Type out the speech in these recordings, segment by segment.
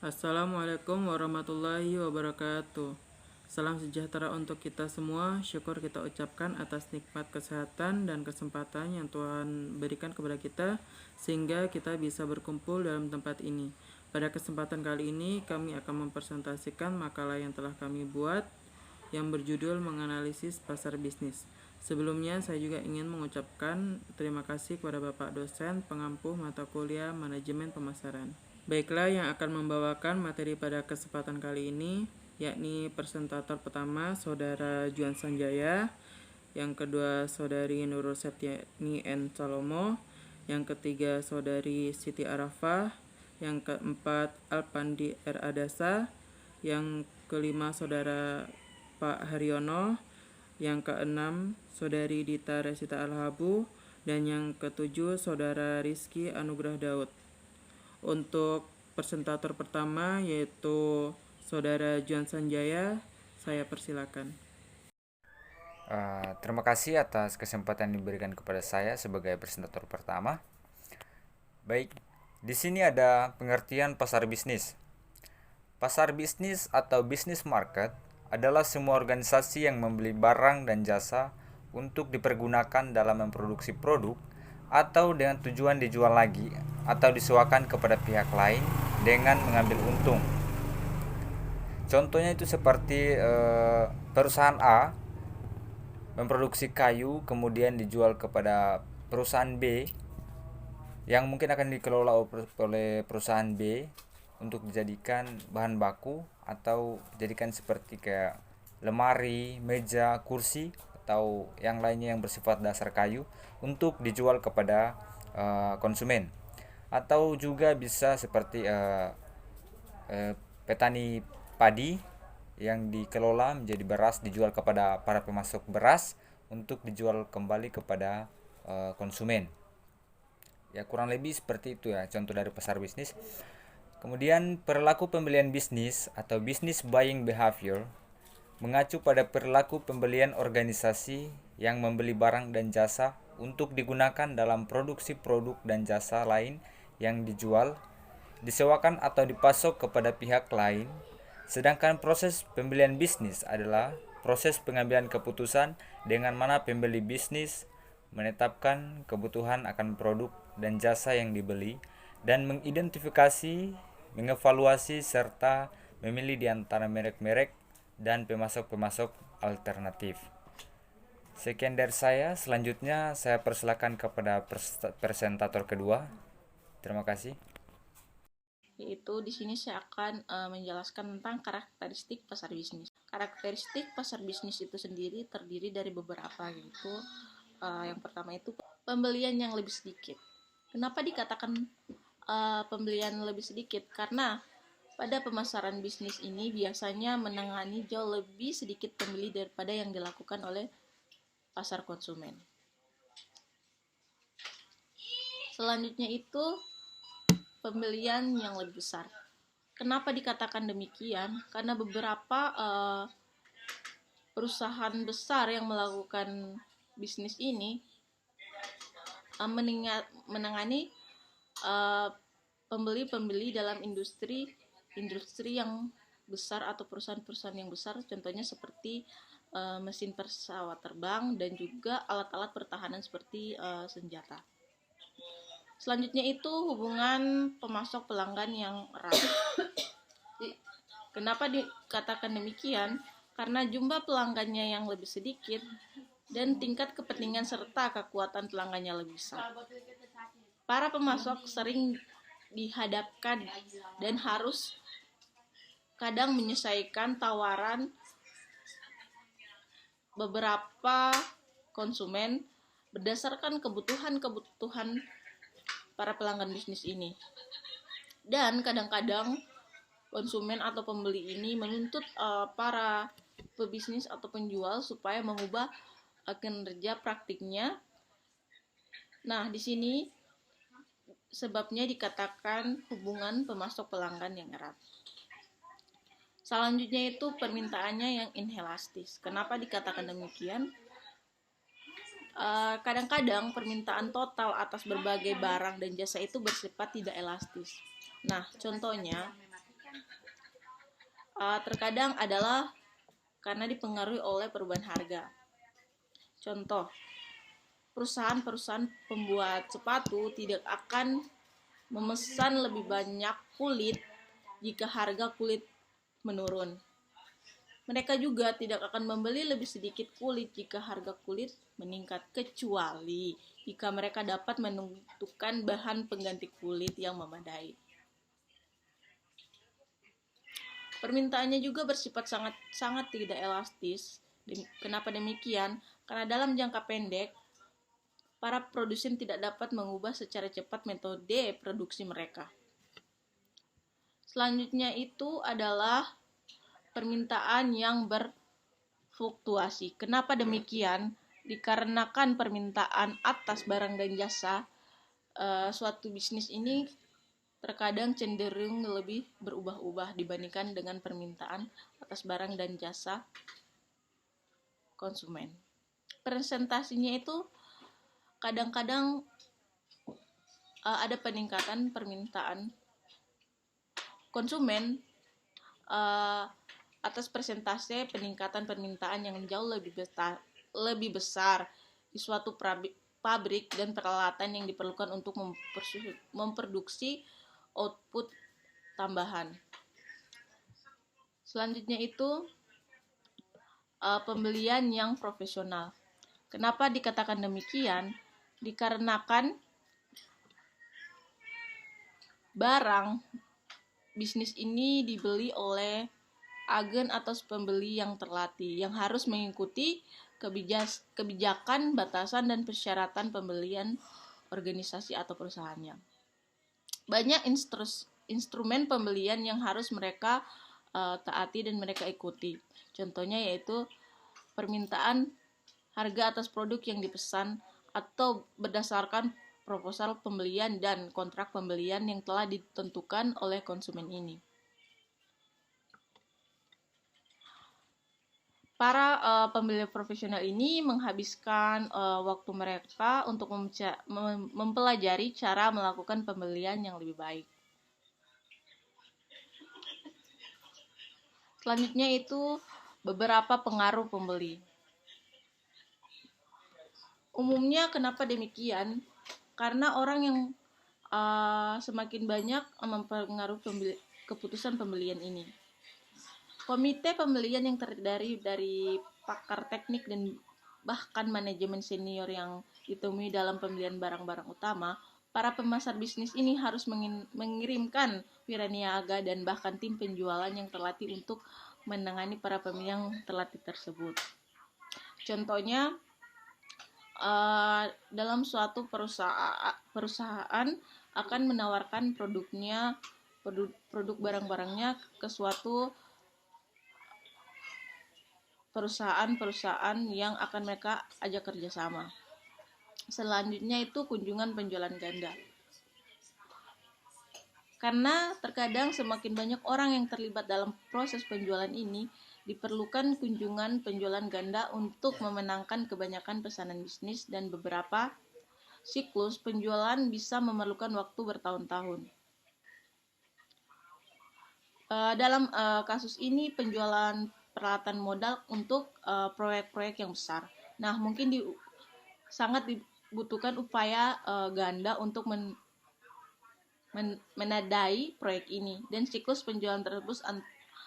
Assalamualaikum warahmatullahi wabarakatuh. Salam sejahtera untuk kita semua. Syukur kita ucapkan atas nikmat kesehatan dan kesempatan yang Tuhan berikan kepada kita sehingga kita bisa berkumpul dalam tempat ini. Pada kesempatan kali ini kami akan mempresentasikan makalah yang telah kami buat yang berjudul menganalisis pasar bisnis. Sebelumnya saya juga ingin mengucapkan terima kasih kepada Bapak dosen pengampu mata kuliah manajemen pemasaran. Baiklah, yang akan membawakan materi pada kesempatan kali ini yakni presentator pertama Saudara Juan Sanjaya, yang kedua Saudari Nurul Septiani N. Salomo, yang ketiga Saudari Siti Arafah, yang keempat Alpandi R. Adasa, yang kelima Saudara Pak Haryono, yang keenam Saudari Dita Resita Alhabu, dan yang ketujuh Saudara Rizky Anugrah Daud. Untuk presentator pertama yaitu Saudara Juan Sanjaya, saya persilakan. Terima kasih atas kesempatan yang diberikan kepada saya sebagai presentator pertama. Baik, di sini ada pengertian pasar bisnis. Pasar bisnis atau business market adalah semua organisasi yang membeli barang dan jasa untuk dipergunakan dalam memproduksi produk atau dengan tujuan dijual lagi atau disewakan kepada pihak lain dengan mengambil untung. Contohnya itu seperti perusahaan A memproduksi kayu kemudian dijual kepada perusahaan B yang mungkin akan dikelola oleh perusahaan B untuk dijadikan bahan baku atau dijadikan seperti kayak lemari, meja, kursi atau yang lainnya yang bersifat dasar kayu untuk dijual kepada konsumen. Atau juga bisa seperti petani padi yang dikelola menjadi beras dijual kepada para pemasok beras untuk dijual kembali kepada konsumen. Ya, kurang lebih seperti itu ya contoh dari pasar bisnis. Kemudian perilaku pembelian bisnis atau business buying behavior mengacu pada perilaku pembelian organisasi yang membeli barang dan jasa untuk digunakan dalam produksi produk dan jasa lain yang dijual, disewakan atau dipasok kepada pihak lain. Sedangkan proses pembelian bisnis adalah proses pengambilan keputusan dengan mana pembeli bisnis menetapkan kebutuhan akan produk dan jasa yang dibeli dan mengidentifikasi, mengevaluasi serta memilih di antara merek-merek dan pemasok-pemasok alternatif. Sekian dari saya, selanjutnya saya persilakan kepada presentator kedua. Terima kasih. Yaitu di sini saya akan menjelaskan tentang karakteristik pasar bisnis. Karakteristik pasar bisnis itu sendiri terdiri dari beberapa, yaitu yang pertama itu pembelian yang lebih sedikit. Kenapa dikatakan pembelian lebih sedikit? Karena pada pemasaran bisnis ini biasanya menangani jauh lebih sedikit pembeli daripada yang dilakukan oleh pasar konsumen. Selanjutnya itu pembelian yang lebih besar. Kenapa dikatakan demikian? Karena beberapa perusahaan besar yang melakukan bisnis ini menangani pembeli-pembeli dalam industri yang besar atau perusahaan-perusahaan yang besar, contohnya seperti mesin pesawat terbang dan juga alat-alat pertahanan seperti senjata. Selanjutnya itu hubungan pemasok pelanggan yang erat. Kenapa dikatakan demikian? Karena jumlah pelanggannya yang lebih sedikit dan tingkat kepentingan serta kekuatan pelanggannya lebih besar. Para pemasok sering dihadapkan dan harus kadang menyesuaikan tawaran beberapa konsumen berdasarkan kebutuhan para pelanggan bisnis ini. Dan kadang-kadang konsumen atau pembeli ini menuntut para pebisnis atau penjual supaya mengubah kinerja praktiknya. Nah, di sini sebabnya dikatakan hubungan pemasok pelanggan yang erat. Selanjutnya itu permintaannya yang inelastis. Kenapa dikatakan demikian? Kadang-kadang permintaan total atas berbagai barang dan jasa itu bersifat tidak elastis. Nah, contohnya terkadang adalah karena dipengaruhi oleh perubahan harga. Contoh, perusahaan-perusahaan pembuat sepatu tidak akan memesan lebih banyak kulit jika harga kulit menurun. Mereka juga tidak akan membeli lebih sedikit kulit jika harga kulit meningkat, kecuali jika mereka dapat menentukan bahan pengganti kulit yang memadai. Permintaannya juga bersifat sangat tidak elastis. Kenapa demikian? Karena dalam jangka pendek, para produsen tidak dapat mengubah secara cepat metode produksi mereka. Selanjutnya itu adalah permintaan yang berfluktuasi. Kenapa demikian? Dikarenakan permintaan atas barang dan jasa, suatu bisnis ini terkadang cenderung lebih berubah-ubah dibandingkan dengan permintaan atas barang dan jasa konsumen. Presentasinya itu kadang-kadang ada peningkatan permintaan konsumen atas persentase peningkatan permintaan yang jauh lebih besar di suatu pabrik dan peralatan yang diperlukan untuk memproduksi output tambahan. Selanjutnya itu pembelian yang profesional. Kenapa dikatakan demikian? Dikarenakan barang bisnis ini dibeli oleh agen atau pembeli yang terlatih, yang harus mengikuti kebijakan, batasan, dan persyaratan pembelian organisasi atau perusahaannya. Banyak instrumen pembelian yang harus mereka taati dan mereka ikuti. Contohnya yaitu permintaan harga atas produk yang dipesan atau berdasarkan proposal pembelian dan kontrak pembelian yang telah ditentukan oleh konsumen ini. Para pembeli profesional ini menghabiskan waktu mereka untuk mempelajari cara melakukan pembelian yang lebih baik. Selanjutnya itu beberapa pengaruh pembeli. Umumnya kenapa demikian? Karena orang yang semakin banyak mempengaruhi keputusan pembelian ini. Komite pembelian yang terdiri dari pakar teknik dan bahkan manajemen senior yang ditemui dalam pembelian barang-barang utama, para pemasar bisnis ini harus mengirimkan wiraniaga dan bahkan tim penjualan yang terlatih untuk menangani para pembeli yang terlatih tersebut. Contohnya, dalam suatu perusahaan akan menawarkan produk barang-barangnya ke suatu perusahaan yang akan mereka ajak kerjasama. Selanjutnya itu kunjungan penjualan ganda. Karena terkadang semakin banyak orang yang terlibat dalam proses penjualan ini, diperlukan kunjungan penjualan ganda untuk memenangkan kebanyakan pesanan bisnis, dan beberapa siklus penjualan bisa memerlukan waktu bertahun-tahun. Dalam kasus ini penjualan peralatan modal untuk proyek-proyek yang besar. Nah, mungkin sangat dibutuhkan upaya ganda untuk menadai proyek ini, dan siklus penjualan tersebut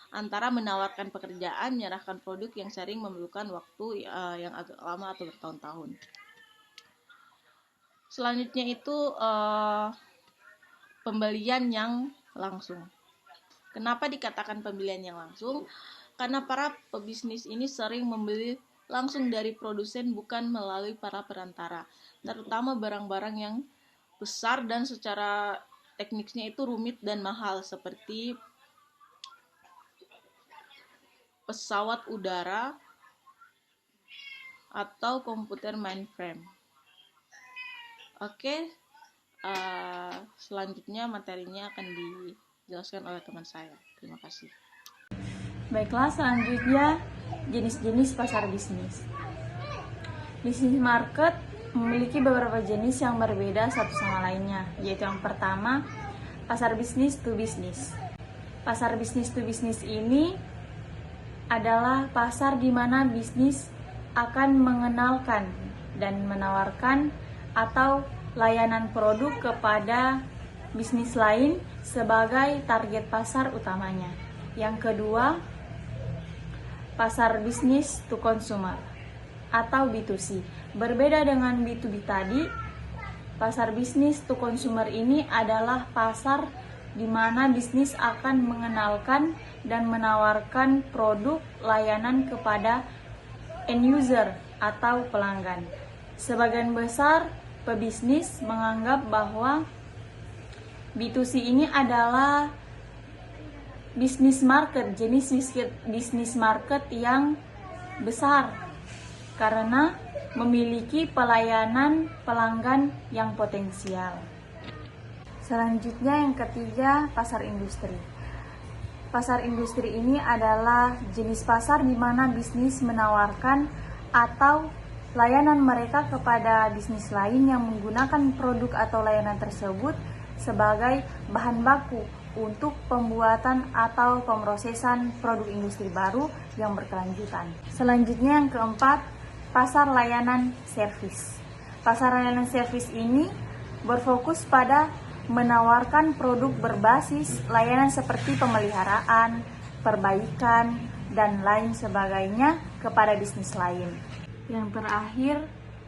antara menawarkan pekerjaan, menyerahkan produk yang sering memerlukan waktu yang agak lama atau bertahun-tahun. Selanjutnya itu pembelian yang langsung. Kenapa dikatakan pembelian yang langsung? Karena para pebisnis ini sering membeli langsung dari produsen, bukan melalui para perantara, terutama barang-barang yang besar dan secara tekniknya itu rumit dan mahal, seperti pesawat udara atau komputer mainframe. Oke, selanjutnya materinya akan dijelaskan oleh teman saya. Terima kasih. Baiklah, selanjutnya jenis-jenis pasar bisnis. Bisnis market memiliki beberapa jenis yang berbeda satu sama lainnya, yaitu yang pertama, pasar bisnis to bisnis. Pasar bisnis to bisnis ini adalah pasar di mana bisnis akan mengenalkan dan menawarkan atau layanan produk kepada bisnis lain sebagai target pasar utamanya. Yang kedua, pasar bisnis to consumer atau B2C. Berbeda dengan B2B tadi, pasar bisnis to consumer ini adalah pasar di mana bisnis akan mengenalkan dan menawarkan produk layanan kepada end user atau pelanggan. Sebagian besar pebisnis menganggap bahwa B2C ini adalah bisnis market, jenis bisnis market yang besar karena memiliki pelayanan pelanggan yang potensial. Selanjutnya yang ketiga, pasar industri. Pasar industri ini adalah jenis pasar di mana bisnis menawarkan atau layanan mereka kepada bisnis lain yang menggunakan produk atau layanan tersebut sebagai bahan baku untuk pembuatan atau pemrosesan produk industri baru yang berkelanjutan. Selanjutnya yang keempat, pasar layanan servis. Pasar layanan servis ini berfokus pada menawarkan produk berbasis layanan seperti pemeliharaan, perbaikan, dan lain sebagainya kepada bisnis lain. Yang terakhir,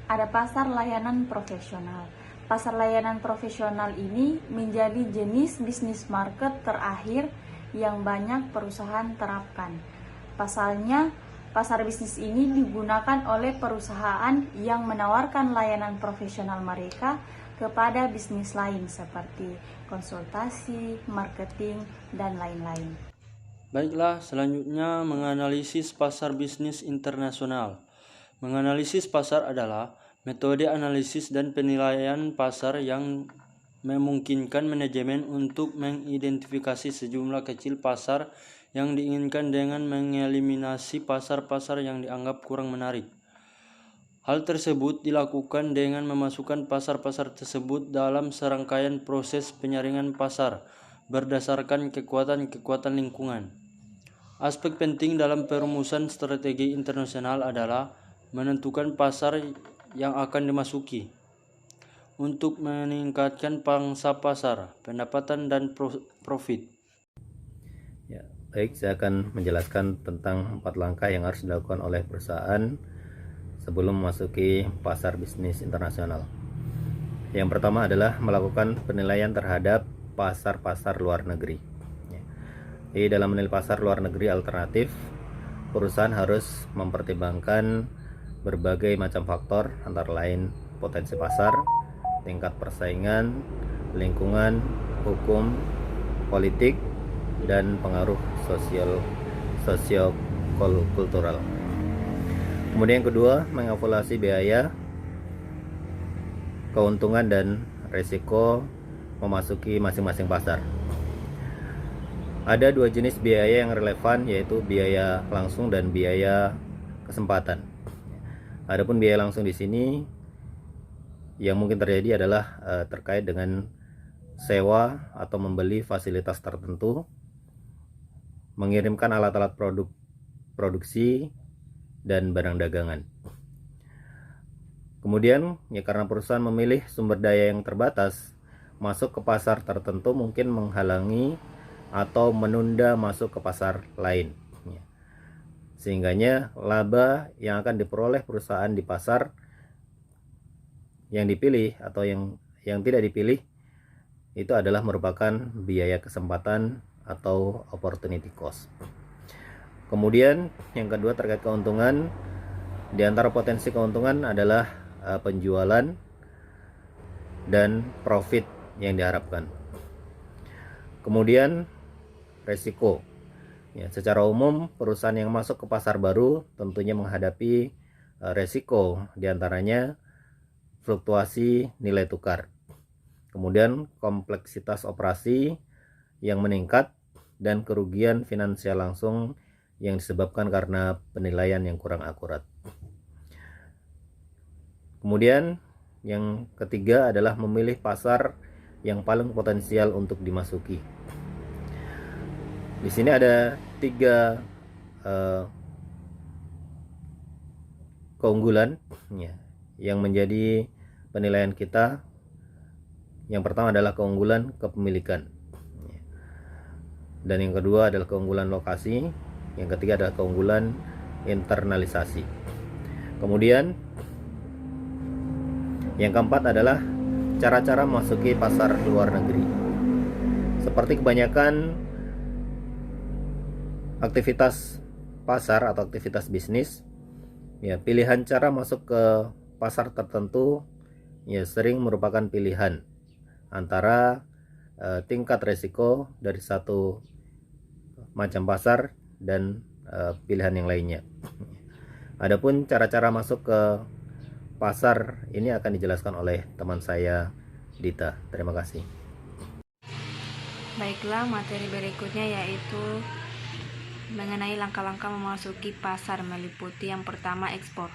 ada pasar layanan profesional. Pasar layanan profesional ini menjadi jenis bisnis market terakhir yang banyak perusahaan terapkan. Pasalnya, pasar bisnis ini digunakan oleh perusahaan yang menawarkan layanan profesional mereka kepada bisnis lain seperti konsultasi, marketing, dan lain-lain. Baiklah, selanjutnya menganalisis pasar bisnis internasional. Menganalisis pasar adalah metode analisis dan penilaian pasar yang memungkinkan manajemen untuk mengidentifikasi sejumlah kecil pasar yang diinginkan dengan mengeliminasi pasar-pasar yang dianggap kurang menarik. Hal tersebut dilakukan dengan memasukkan pasar-pasar tersebut dalam serangkaian proses penyaringan pasar berdasarkan kekuatan-kekuatan lingkungan. Aspek penting dalam perumusan strategi internasional adalah menentukan pasar yang akan dimasuki untuk meningkatkan pangsa pasar, pendapatan, dan profit. Ya, baik, saya akan menjelaskan tentang 4 langkah yang harus dilakukan oleh perusahaan sebelum memasuki pasar bisnis internasional. Yang pertama adalah melakukan penilaian terhadap pasar-pasar luar negeri. Di dalam menilai pasar luar negeri alternatif, perusahaan harus mempertimbangkan berbagai macam faktor, antara lain potensi pasar, tingkat persaingan, lingkungan, hukum, politik, dan pengaruh sosio-kultural. Kemudian yang kedua, mengevaluasi biaya, keuntungan, dan risiko memasuki masing-masing pasar. Ada 2 jenis biaya yang relevan, yaitu biaya langsung dan biaya kesempatan. Adapun biaya langsung di sini yang mungkin terjadi adalah terkait dengan sewa atau membeli fasilitas tertentu, mengirimkan alat-alat produksi, dan barang dagangan. Kemudian, ya karena perusahaan memilih sumber daya yang terbatas, masuk ke pasar tertentu mungkin menghalangi atau menunda masuk ke pasar lain. Sehingganya laba yang akan diperoleh perusahaan di pasar yang dipilih atau yang tidak dipilih itu adalah merupakan biaya kesempatan atau opportunity cost. Kemudian yang kedua terkait keuntungan. Di antara potensi keuntungan adalah penjualan dan profit yang diharapkan. Kemudian resiko. Ya, secara umum perusahaan yang masuk ke pasar baru tentunya menghadapi resiko, diantaranya fluktuasi nilai tukar, kemudian kompleksitas operasi yang meningkat, dan kerugian finansial langsung yang disebabkan karena penilaian yang kurang akurat. Kemudian yang ketiga adalah memilih pasar yang paling potensial untuk dimasuki. Di sini ada 3 keunggulan ya, yang menjadi penilaian kita. Yang pertama adalah keunggulan kepemilikan, dan yang kedua adalah keunggulan lokasi, yang ketiga adalah keunggulan internalisasi. Kemudian yang keempat adalah cara-cara memasuki pasar luar negeri. Seperti kebanyakan aktivitas pasar atau aktivitas bisnis, ya, pilihan cara masuk ke pasar tertentu ya sering merupakan pilihan antara tingkat resiko dari satu macam pasar dan pilihan yang lainnya. Adapun cara-cara masuk ke pasar ini akan dijelaskan oleh teman saya Dita. Terima kasih. Baiklah, materi berikutnya yaitu mengenai langkah-langkah memasuki pasar, meliputi yang pertama ekspor.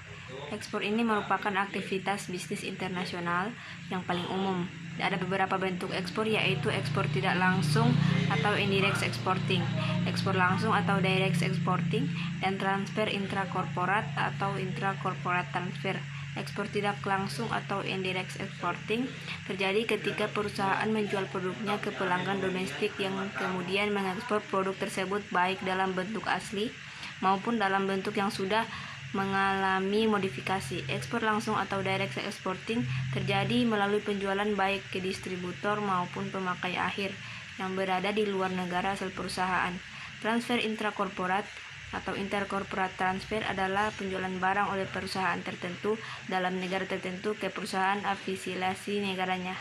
Ekspor ini merupakan aktivitas bisnis internasional yang paling umum. Ada beberapa bentuk ekspor, yaitu ekspor tidak langsung atau indirect exporting, ekspor langsung atau direct exporting, dan transfer intrakorporat atau intrakorporat transfer. Ekspor tidak langsung atau indirect exporting terjadi ketika perusahaan menjual produknya ke pelanggan domestik yang kemudian mengekspor produk tersebut baik dalam bentuk asli maupun dalam bentuk yang sudah mengalami modifikasi. Ekspor langsung atau direct exporting terjadi melalui penjualan baik ke distributor maupun pemakai akhir yang berada di luar negara asal perusahaan. Transfer intrakorporat atau intercorporate transfer adalah penjualan barang oleh perusahaan tertentu dalam negara tertentu ke perusahaan afiliasi negaranya.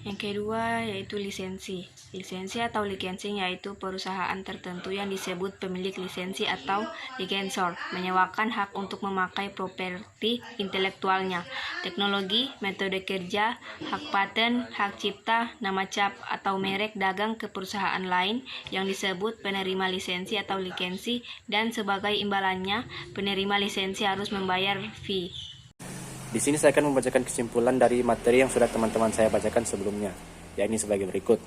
Yang kedua yaitu lisensi. Lisensi atau licensing yaitu perusahaan tertentu yang disebut pemilik lisensi atau licensor menyewakan hak untuk memakai properti intelektualnya, teknologi, metode kerja, hak paten, hak cipta, nama cap atau merek dagang ke perusahaan lain yang disebut penerima lisensi atau lisensi, dan sebagai imbalannya penerima lisensi harus membayar fee. Di sini saya akan membacakan kesimpulan dari materi yang sudah teman-teman saya bacakan sebelumnya, yakni sebagai berikut.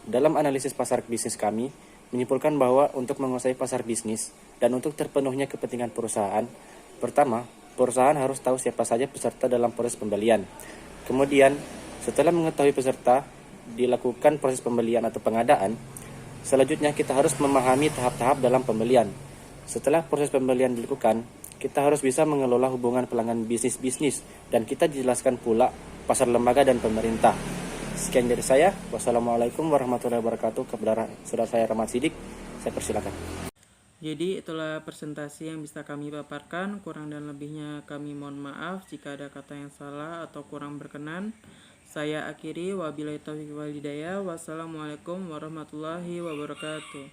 Dalam analisis pasar bisnis kami, menyimpulkan bahwa untuk menguasai pasar bisnis dan untuk terpenuhnya kepentingan perusahaan, pertama, perusahaan harus tahu siapa saja peserta dalam proses pembelian. Kemudian, setelah mengetahui peserta, dilakukan proses pembelian atau pengadaan. Selanjutnya, kita harus memahami tahap-tahap dalam pembelian. Setelah proses pembelian dilakukan, kita harus bisa mengelola hubungan pelanggan bisnis-bisnis, dan kita jelaskan pula pasar lembaga dan pemerintah. Sekian dari saya. Wassalamualaikum warahmatullahi wabarakatuh. Kepada saudara saya Rahmat Sidik, saya persilakan. Jadi itulah presentasi yang bisa kami paparkan. Kurang dan lebihnya kami mohon maaf jika ada kata yang salah atau kurang berkenan. Saya akhiri, wabillahi taufiq wal hidayah. Wassalamualaikum warahmatullahi wabarakatuh.